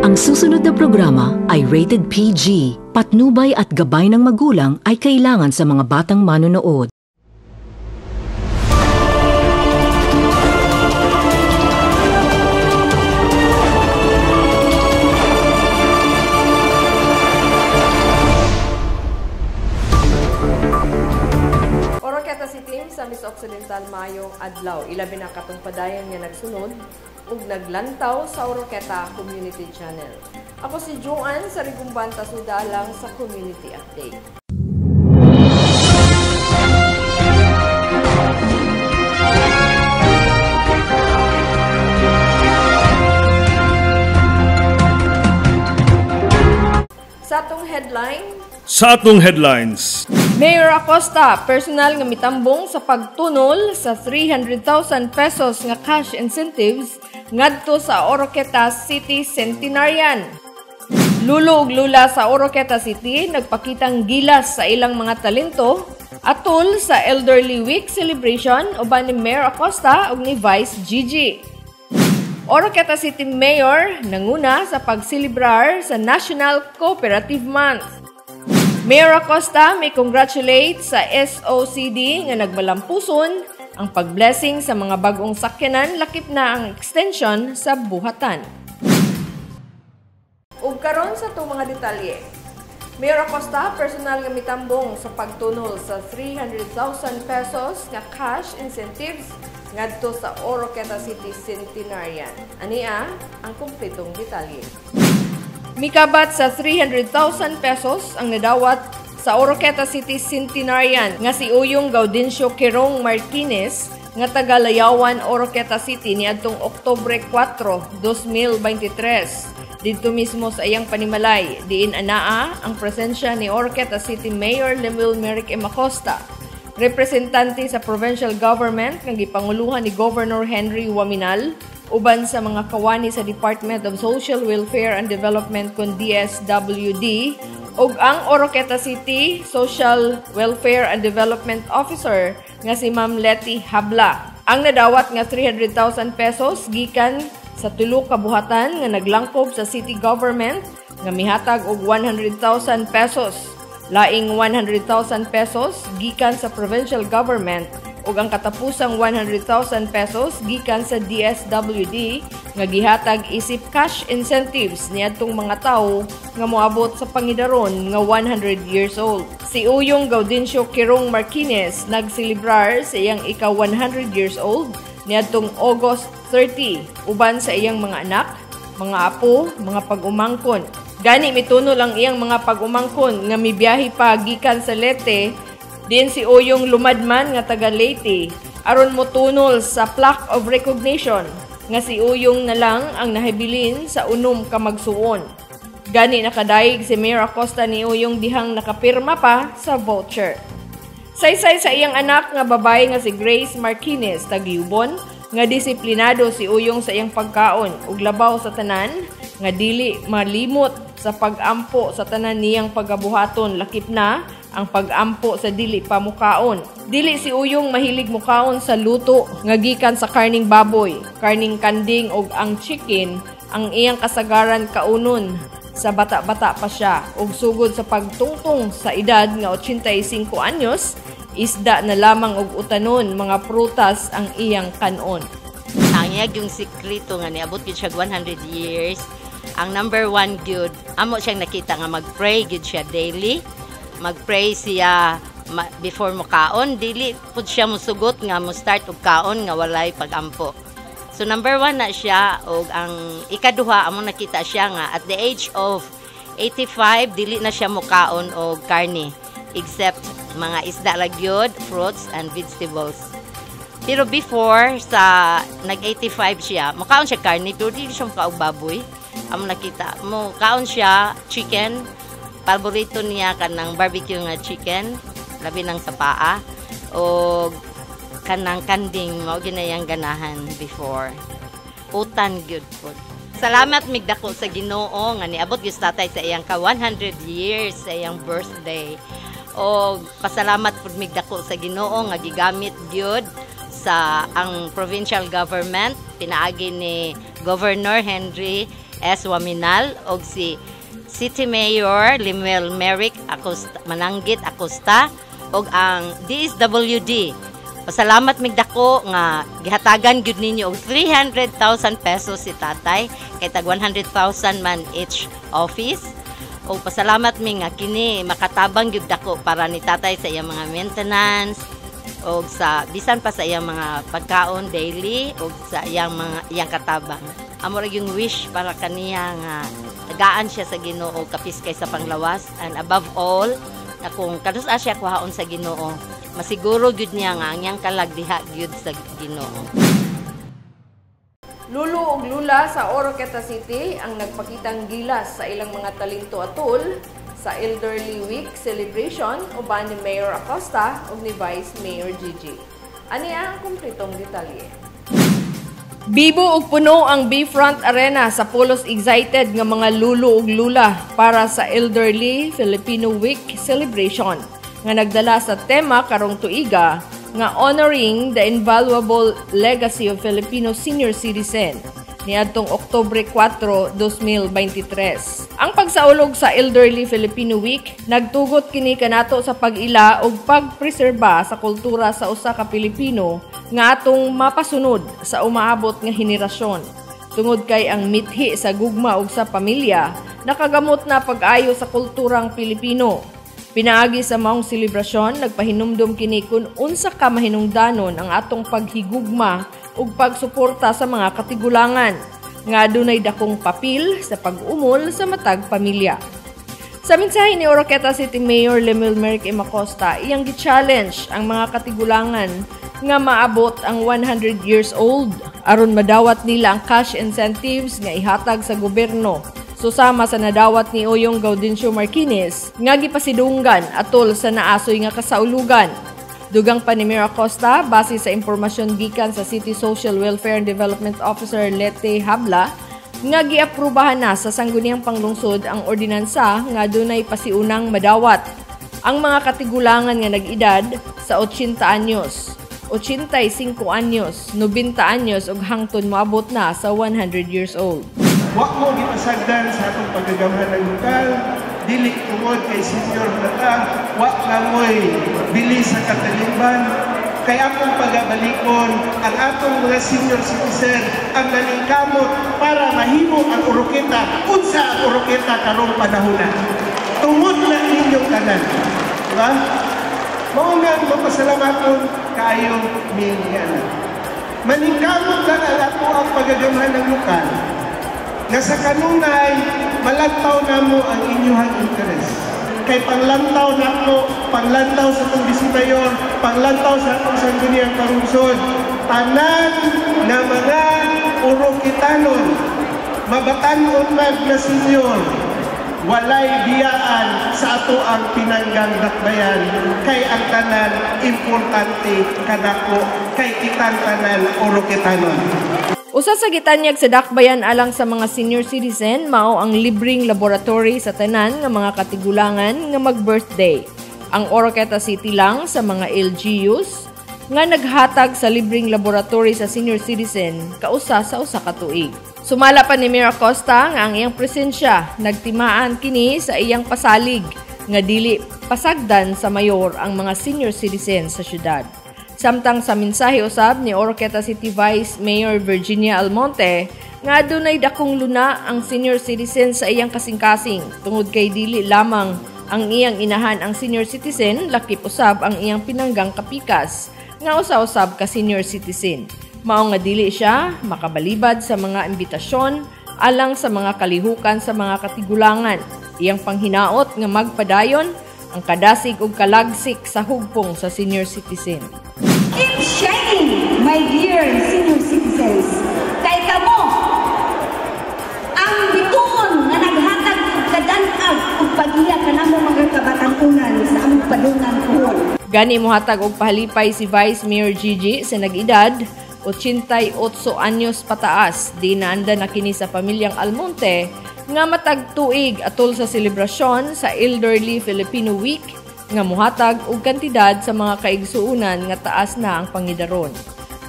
Ang susunod na programa ay rated PG. Patnubay at gabay ng magulang ay kailangan sa mga batang manonood. Oroqueta City sa Miss Occidental mayong adlaw. Ilabi na katong padayon nga nagsunod ug naglantaw sa Oroqueta Community Channel. Ako si Joanne sa Rigumban Tasuda lang sa Community Update. Sa atong headlines. Mayor Acosta, personal nga mitambong sa pagtunol sa 300,000 pesos nga cash incentives ngadto sa Oroqueta City Centenarian. Lulo ug lula sa Oroqueta City nagpakitang gilas sa ilang mga talento atol sa Elderly Week celebration uban ni Mayor Acosta ug ni Vice Gigi. Oroqueta City Mayor nanguna sa pagselebrar sa National Cooperative Month. Mayor Acosta may congratulate sa SOCD nga nagmalampuson ang pag-blessing sa mga bagong sakyanan lakip na ang extension sa buhatan. Ug karon sa itong mga detalye. Mayor Acosta personal nga mitambong sa pagtunol sa 300,000 pesos nga cash incentives ngadto sa Oroqueta City Centenarian. Ania ang kumpletong detalye. Mikabat sa 300,000 pesos ang nadawat sa Oroqueta City Centenarian nga si Uyong Gaudencio Quirong Martinez nga taga Layawan, Oroqueta City niadtong Oktubre 4, 2023. Dito mismo sa iyang panimalay, diin anaa ang presensya ni Oroqueta City Mayor Lemuel Merrick M. Acosta, representante sa provincial government nga gipanguluhan ni Governor Henry Waminal, uban sa mga kawani sa Department of Social Welfare and Development kun DSWD ug ang Oroqueta City Social Welfare and Development Officer nga si Ma'am Letty Habla. Ang nadawat nga 300,000 pesos gikan sa tulo ka buhatan nga naglangkob sa city government nga mihatag og 100,000 pesos. Laing 100,000 pesos gikan sa provincial government ug ang katapusang 100,000 pesos gikan sa DSWD nga gihatag isip cash incentives niadtong mga tawo nga moabot sa pangidaron nga 100 years old. Si Uyong Gaudencio Quirong Martinez nagselebrar sa iyang ika-100 years old niadtong August 30 uban sa iyang mga anak, mga apo, mga pag-umangkon. Gani mituno lang iyang mga pag-umangkon nga mibiyahe pa gikan sa Leyte. Din si Uyong lumadman nga taga Leyte aron motunol sa plaque of recognition nga si Uyong na lang ang nahibilin sa unom ka magsuon. Gani nakadaig si Mayor Acosta ni Uyong dihang nakapirma pa sa voucher. Saysay sa iyang anak nga babae nga si Grace Martinez tagiyubon nga disiplinado si Uyong sa iyang pagkaon ug labaw sa tanan nga dili malimot sa pag-ampo sa tanan niyang pagabuhaton lakip na ang pag-ampo sa dili pamukaon. Dili si Uyong mahilig mukaon sa luto nga gikan sa karning baboy, karning kanding ug ang chicken ang iyang kasagaran kaunon sa bata-bata pa siya ug sugod sa pagtungtong sa edad nga 85 anyos, isda na lamang og utanon mga prutas ang iyang kanon. Ang yung sikreto nga niabot gyud siya 100 years. Ang number one gyud amo siyang nakita nga mag-pray gyud siya daily. Mag-pray siya before mo kaon, dili pud siya musugot nga mo start og kaon nga walay pag-ampo. So number one na siya og ang ikaduha amo nakita siya nga at the age of 85 dili na siya mukaon og karne except mga isda ra gyud, fruits and vegetables. Pero before sa nag-85 siya, mukaon siya karne pero dili siya mukaog baboy. Amo nakita mo kaon siya chicken. Paborito niya kanang barbecue nga chicken, labi nang sa paa, o kanang kanding, mao ginayang ganahan before. Utan gyud po. Salamat migdako sa Ginoo nga niabot gyud tatay sa iyang ka 100 years sa iyang birthday. O pasalamat pud migdako sa Ginoo nga gigamit gyud sa ang provincial government pinaagi ni Governor Henry S. Waminal og si City Mayor Limuel Merrick Acosta, Mananggit Acosta og ang DSWD. Pasalamat mig dako nga gihatagan gyud ninyo og 300,000 pesos si tatay kay tag 100,000 man each office. O pasalamat mi nga kini makatabang gyud dako para ni tatay sa iyang mga maintenance o sa bisan pa sa iyang mga pagkaon daily o sa iyang katabang. Amo ra yung wish para kaniya nga tagaan siya sa Ginoo kapiskay sa panglawas, and above all na kung kadus siya kuhaon sa Ginoo, masiguro gyud niya nga ang iyang kalagdiha gyud sa Ginoo. Lulu ug lula sa Oroqueta City ang nagpakitang gilas sa ilang mga talento atul sa Elderly Week celebration uban ni Mayor Acosta ug ni Vice Mayor Gigi. Aniya ang kumpletong detalye. Bibo ug puno ang Bayfront Arena sa pulos excited nga mga lulu ug lula para sa Elderly Filipino Week celebration nga nagdala sa tema karong tuiga nga honoring the invaluable legacy of Filipino senior citizen niadtong Oktubre 4, 2023. Ang pagsaulog sa Elderly Filipino Week nagtugot kini kanato sa pag-ila ug pagpreserba sa kultura sa usa ka Pilipino nga atong mapasunod sa umaabot nga henerasyon. Tungod kay ang mithi sa gugma ug sa pamilya nakagamot na pag-ayo sa kulturang Pilipino. Pinaagi sa maong selebrasyon, nagpahinumdum kini kung unsa ka mahinungdanon ang atong paghigugma ug pagsuporta sa mga katigulangan nga adunay dakong papil sa pag-umol sa matag pamilya. Sa mensahe ni Oroqueta City Mayor Limuel Merrick Acosta, iyang gi-challenge ang mga katigulangan nga maabot ang 100 years old aron madawat nila ang cash incentives nga ihatag sa gobyerno. Susama sa nadawat ni Oyong Gaudencio Marquines nga gipasidunggan atol sa naasoy nga kasaulugan. Dugang pa ni Mayor Acosta, base sa impormasyon gikan sa City Social Welfare and Development Officer Lete Habla, nga giaprubahan na sa sangguniang panglungsod ang ordinansa nga dunay pasiunang madawat ang mga katigulangan nga nag-edad sa 80 anyos, 85 anyos, 90 anyos ug hangtod moabot na sa 100 years old. Wa mo gipasagdan sa atong paggagamhan ng lokal, dili tungod kay senior na ta, wa na mo'y bili sa katalimban, kay akong pagabalikon ang atong mga senior citizen ang naningkamot para mahimo ang Oroqueta, unsa ang Oroqueta karong panahon. Tungod na inyong tanan. Diba? Mao nga mapasalamaton kaayong milyan. Maningkamot lang ang ato ang pagagamhan ng lokal. Nga sa kanunay, malantaw na mo ang inyong interes. Kay panglantaw na mo, panglantaw sa itong bisimayon, panglantaw sa itong sangguniang karungsod, tanan na mga Oroquetanon, mabatanon na senior, walay biyaan sa ato ang pinanggang dakbayan, kay ang tanan importante kadako, kay kitang tanan Oroquetanon. Usa sa gitanyag sa dakbayan alang sa mga senior citizen mao ang libreng laboratory sa tanan nga mga katigulangan nga mag-birthday. Ang Oroqueta City lang sa mga LGUs nga naghatag sa libreng laboratory sa senior citizen kausa sa usa ka tuig. Sumala pa ni Mayor Acosta nga ang iyang presensya nagtimaan kini sa iyang pasalig nga dili pasagdan sa mayor ang mga senior citizen sa syudad. Samtang sa mensahe usab ni Oroqueta City Vice Mayor Virginia Almonte nga adunay dakong luna ang senior citizen sa iyang kasing-kasing tungod kay dili lamang ang iyang inahan ang senior citizen, lakip usab ang iyang pinanggang kapikas nga usa-usab ka senior citizen. Mao nga dili siya makabalibad sa mga imbitasyon alang sa mga kalihukan sa mga katigulangan. Iyang panghinaot nga magpadayon ang kadasig ug kalagsik sa hugpong sa senior citizen. Keep shining, my dear senior citizens. Kay kamo, ang bituon nga naghatag og kadan-ag ug pag-iya kanamo mga kabatan-unan sa among padungan kuhon. Gani mohatag og pahalipay si Vice Mayor Gigi sa nag-edad 88 anyos pataas, di naanda na kini sa pamilyang Almonte nga matag tuig atol sa selebrasyon sa Elderly Filipino Week nga muhatag og kantidad sa mga kaigsuunan nga taas na ang pangidaron.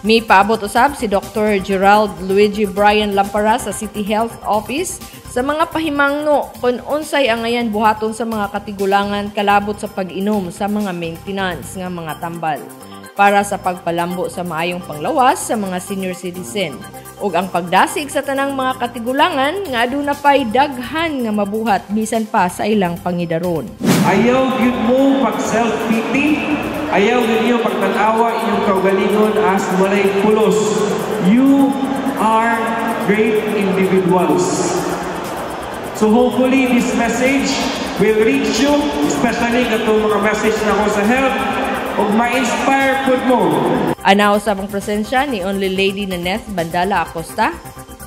May paabot usab si Dr. Gerald Luigi Brian Lampara sa City Health Office sa mga pahimangno kung unsay ang ayan buhaton sa mga katigulangan kalabot sa pag-inom sa mga maintenance nga mga tambal para sa pagpalambo sa maayong panglawas sa mga senior citizen ug ang pagdasig sa tanang mga katigulangan nga aduna pay daghan nga mabuhat bisan pa sa ilang pangidaron. Ayaw gyud mo pag self-pity, ayaw gyud niyo pagtanawa inyong kaugalingon as walay pulos. You are great individuals. So hopefully this message will reach you, especially katong mga message na ako sa health, ug ma-inspire pud mo. Anaw sa mga presensya ni Only Lady Naneth Bandala Acosta,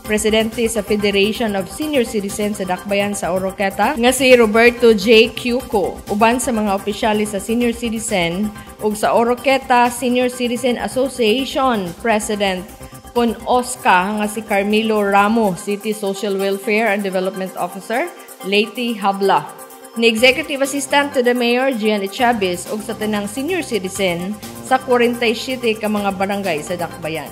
Presidente sa Federation of Senior Citizens sa Dakbayan sa Oroqueta, nga si Roberto J. Cuco, uban sa mga opisyales sa Senior Citizen ug sa Oroqueta Senior Citizen Association President kon OSCA nga si Carmelo Ramo, City Social Welfare and Development Officer, Leyte Habla, ni Executive Assistant to the Mayor Gian Chavez ug sa tanang senior citizen sa 47 ka mga barangay sa Dakbayan.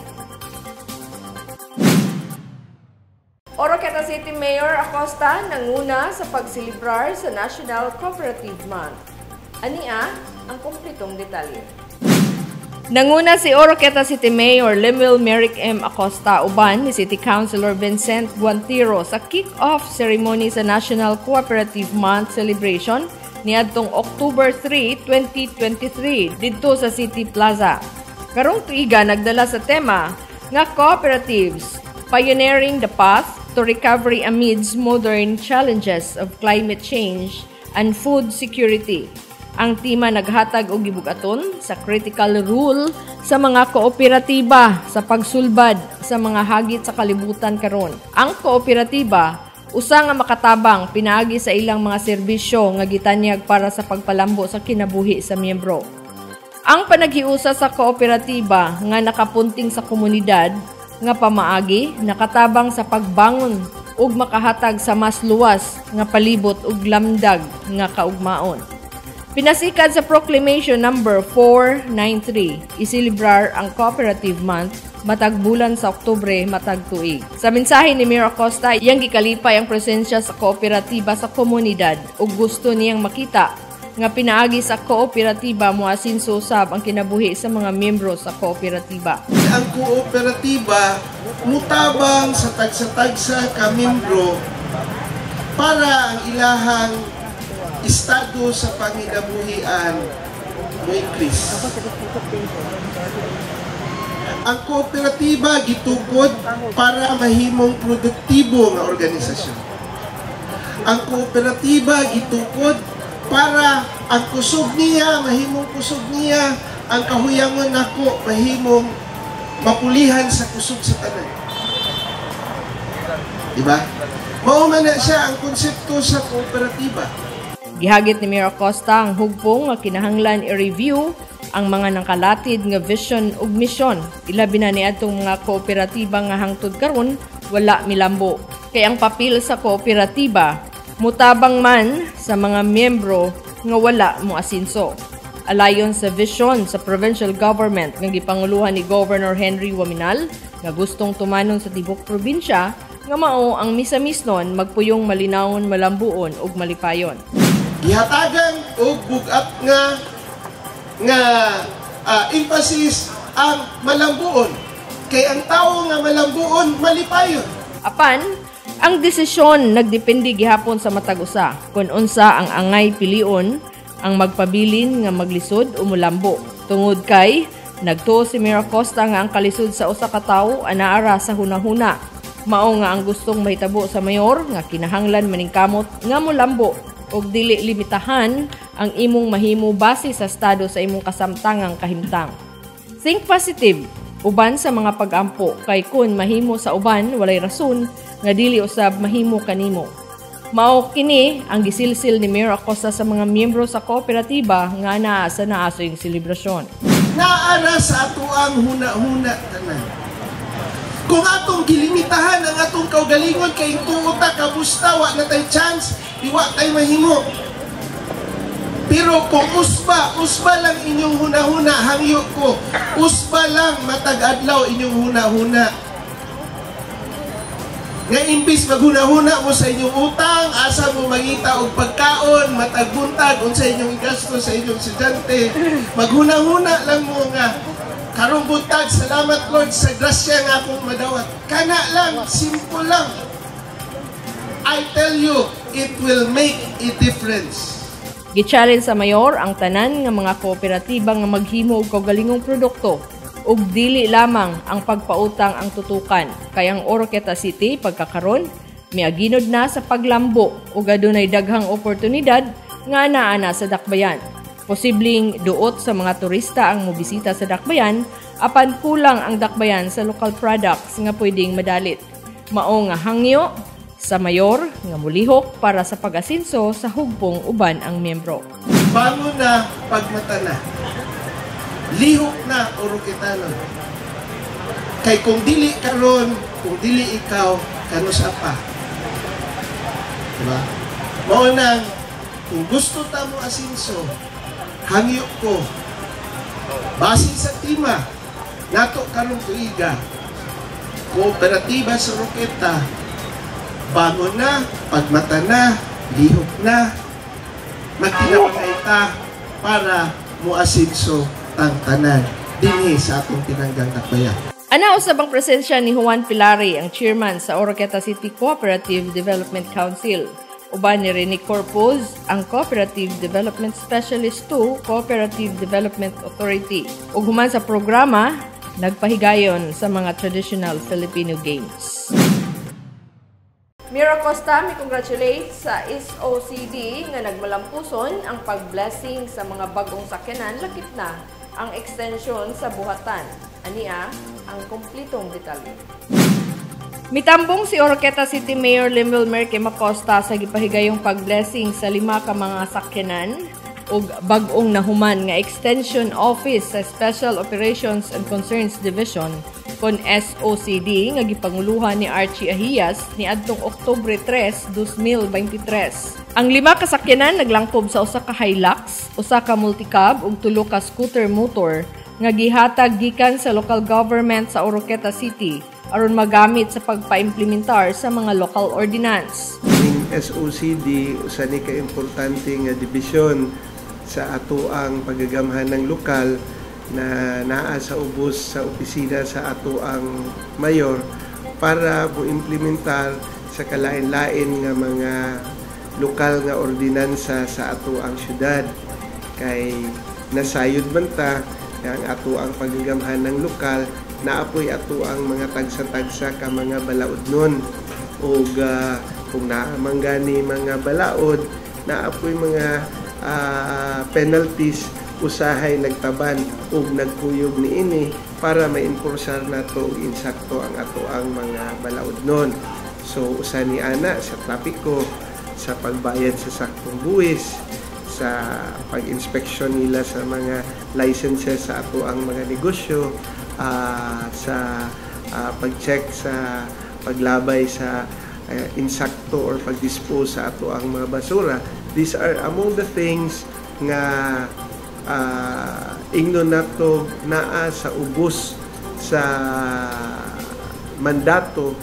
Oroqueta City Mayor Acosta nanguna sa pagsilibrar sa National Cooperative Month. Ania ang kumpletong detalye. Nanguna si Oroqueta City Mayor Lemuel Merrick M. Acosta uban ni City Councilor Vincent Guantiro sa kick-off ceremony sa National Cooperative Month celebration niadtong October 3, 2023 didto sa City Plaza. Karong tuiga nagdala sa tema nga Cooperatives, Pioneering the Path to Recovery Amidst Modern Challenges of Climate Change and Food Security. Ang tema naghatag og gibugaton sa critical role sa mga kooperatiba sa pagsulbad sa mga hagit sa kalibutan karon. Ang kooperatiba usa nga makatabang pinaagi sa ilang mga serbisyo nga gitanyag para sa pagpalambo sa kinabuhi sa miyembro. Ang panaghiusa sa kooperatiba nga nakapunting sa komunidad nga pamaagi nakatabang sa pagbangon ug makahatag sa mas luwas nga palibot ug lamdag nga kaugmaon. Pinasikad sa Proclamation number 493, isilibrar ang Cooperative Month matag bulan sa Oktubre matag tuig. Sa mensahe ni Mayor Acosta, iyang gikalipay ang presensya sa kooperatiba sa komunidad ug gusto niyang makita nga pinaagi sa kooperatiba moasinso usab ang kinabuhi sa mga miyembro sa kooperatiba. Ang kooperatiba mutabang sa tagsa-tagsa ka miyembro para ang ilahang estado sa panginabuhian mo increase. Ang kooperatiba gitukod para mahimong produktibo nga organisasyon. Ang kooperatiba gitukod para ang kusog niya, mahimong kusog niya, ang kahuyangon nako mahimong mapulihan sa kusog sa tanan. Diba? Mao man na siya ang konsepto sa kooperatiba. Gihagit ni Mayor Acosta ang hugpong nga kinahanglan i-review ang mga nakalatid nga vision ug mission. Ilabi na niadtong mga kooperatiba nga hangtod karon wala milambo. Kay ang papel sa kooperatiba mutabang man sa mga miyembro nga wala mo asinso. Alayon sa vision sa provincial government nga gipanguluhan ni Governor Henry Waminal nga gustong tumanon sa tibok probinsya nga mao ang misa-misnon magpuyong malinawon, malambuon ug malipayon. Gihatagan og bugat nga emphasis ang malambuon. Kay ang tao nga malambuon malipayon. Apan ang desisyon nagdepende gihapon sa matag usa kun unsa ang angay pilion ang magpabilin nga maglisod o mulambo. Tungod kay nagtuo si Mayor Acosta nga ang kalisod sa usa ka tawo anaara sa hunahuna. Mao nga ang gustong mahitabo sa mayor nga kinahanglan maningkamot nga mulambo og dili limitahan ang imong mahimo base sa estado sa imong kasamtangang kahimtang. Think positive uban sa mga pag-ampo kay kun mahimo sa uban walay rason nga dili usab mahimo kanimo. Mao kini ang gisilsil ni Mayor Acosta sa mga miyembro sa kooperatiba nga naa sa naasoyng selebrasyon. Naara sa ato ang huna-huna tanan. Kung atong gilimitahan ang atong kaugalingon kay tuota kabusta wa na tay chance, iwa tay mahimo. Pero kung usba lang inyong huna-huna, hangyo ko, usba lang matag-adlaw inyong huna-huna. Nga imbis maghuna-huna mo sa inyong utang, asa mo mangita og pagkaon, matagbuntag unsa inyong gasto sa inyong estudyante, maghuna-huna lang mo nga karong buntag, salamat Lord sa grasya nga akong madawat. Kana lang, simple lang. I tell you, it will make a difference. Gi-challenge sa mayor ang tanan nga mga kooperatiba nga maghimo og kaugalingong produkto ug dili lamang ang pagpautang ang tutukan. Kay ang Oroqueta City pagkakaron miaginod na sa paglambo ug adunay daghang oportunidad nga anaa na sa dakbayan. Posibleng duot sa mga turista ang mobisita sa dakbayan apan kulang ang dakbayan sa local products nga pwedeng madalit. Mao nga hangyo sa mayor nga mulihok para sa pag-asinso sa hugpong uban ang miyembro. Bangon na pagmata na. Lihok na Oroquetano. Kay kung dili karon, kung dili ikaw, kano sa pa. Diba? Mao nang kung gusto ta mo asinso, hangyo ko. Basin sa tima, nato karong tuiga. Kooperatiba sa Oroqueta, bangon na, pagmata na, lihok na, magtinapay ta para mo asinso ang tanan dinhi sa atong tinanggang dakbayan. Ana usab ang presensya ni Juan Pilari, ang chairman sa Oroqueta City Cooperative Development Council. Uban ni Rene Corpuz, ang Cooperative Development Specialist 2 Cooperative Development Authority. Ug human sa programa, nagpahigayon sa mga traditional Filipino games. Mira Costa mi congratulate sa SOCD nga nagmalampuson ang pag-blessing sa mga bagong sakyanan lakip na ang extension sa buhatan. Ania ang kumplitong detalye. Mitambong si Oroqueta City Mayor Lemuel Merque Macosta sa gipahigayong pag-blessing sa 5 ka mga sakyanan ug bag-ong nahuman nga extension office sa Special Operations and Concerns Division kon SOCD nga gipanguluhan ni Archie Ahias ni adtong Oktubre 3, 2023. Ang 5 ka sakyanan naglangkob sa usa ka Hilux, usa ka multicab ug 3 ka scooter motor nga gihatag gikan sa local government sa Oroqueta City aron magamit sa pagpaimplementar sa mga local ordinance. Ang SOCD usa ni ka importante nga dibisyon sa ato ang pagagamhan ng lokal na naa sa ubos sa opisina sa ato ang mayor para mo-implementar sa kalain-lain nga mga lokal nga ordinansa sa ato ang syudad. Kay nasayod man ta ang ato ang pagagamhan ng lokal, naapoy ato ang mga tagsa-tagsa ka mga balaod nun. O kung naamanggani mga balaod, naapoy mga penalties, usahay nagtaban ug nagkuyog niini para ma-enforcer nato og insakto ang ato ang mga balaod nun. So usa ni ana sa trapiko, sa pagbayad sa saktong buwis, sa pag-inspeksyon nila sa mga licenses sa ato ang mga negosyo, sa pag-check sa paglabay sa insakto or pag-dispose sa ato ang mga basura. These are among the things nga ingno nato naa sa ubos sa mandato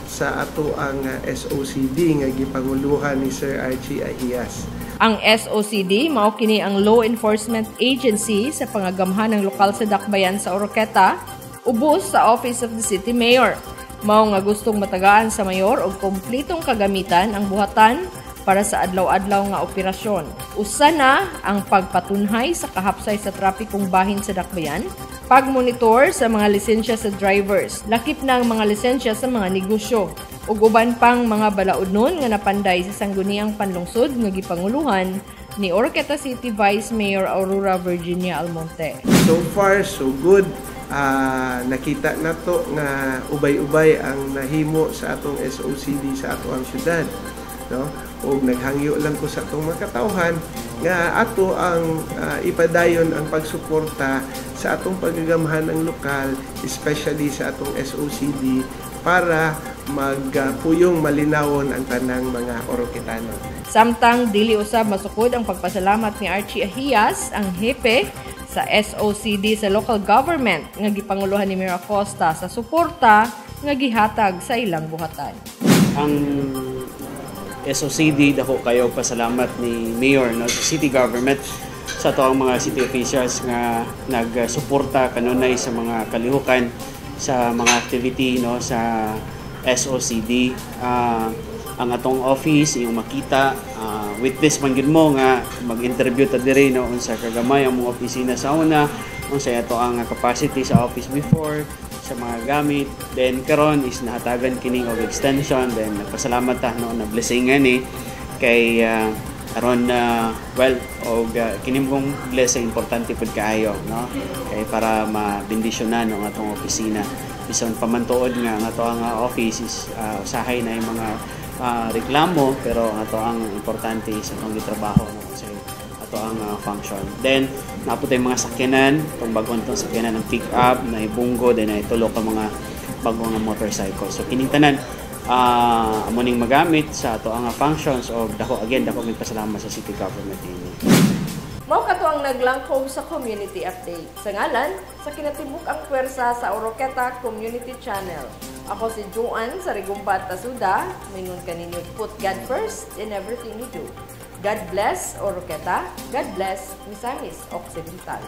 sa ato ang SOCD nga gipanguluhan ni Sir Archie Ahias. Ang SOCD mao kini ang law enforcement agency sa pangagamhan ng lokal sa dakbayan sa Oroqueta, ubos sa Office of the City Mayor. Mao nga gustong matagaan sa mayor og kumplitong kagamitan ang buhatan para sa adlaw-adlaw nga operasyon. Usa na ang pagpatunhay sa kahapsay sa trapikong bahin sa dakbayan, pagmonitor sa mga lisensya sa drivers, lakip na ang mga lisensya sa mga negosyo, ug uban pang mga balaod nun nga napanday sa sangguniang panlungsod nga gipanguluhan ni Oroqueta City Vice Mayor Aurora Virginia Almonte. So far, so good. Nakita nato nga ubay-ubay ang nahimo sa atong SOCD sa ato ang syudad. No? O naghangyo lang ko sa atong mga katawhan nga ato ang ipadayon ang pagsuporta sa atong pagagamhan ng lokal, especially sa atong SOCD para magpuyong malinawon ang tanang mga Oroquetano. Samtang dili usab masukod ang pagpasalamat ni Archie Ahias, ang hepe sa SOCD sa local government nga gipanguluhan ni Mayor Acosta sa suporta nga gihatag sa ilang buhatan. Ang SOCD, dako kayo pasalamat ni Mayor no, sa city government sa to ang mga city officials nga nagsuporta kanunay sa mga kalihukan sa mga activity no sa SOCD. Ang atong office yung makita with this man gid mo nga mag-interview ta diri no unsa kagamay ang mga opisina sa una, unsa ato ang capacity sa office before sa mga gamit, then karon is nahatagan kining og extension, then nagpasalamat ta no na blessingan ni kay aron well og kining kong blessing importante pud kaayo no kay para mabendisyonan ang atong opisina bisan pamantuod nga ang ato ang office is usahay na yung mga reklamo pero ang ato ang importante sa atong gitrabaho no kasi ato ang function. Then napud tay mga sakyanan, tong bagong tong sakyanan ng pick up na ibunggo then ay tulo ka mga bagong motorcycle. So kining tanan amo ning magamit sa ato ang functions of dako may pasalamat sa city government ini. Mao kato ang naglangkob sa community update. Sa ngalan sa kinatibuk ang pwersa sa Oroqueta Community Channel. Ako si Joan sa Rigumbat Tasuda. Mingon kaninyo put God first in everything you do. God bless Oroqueta. God bless Misamis Occidental.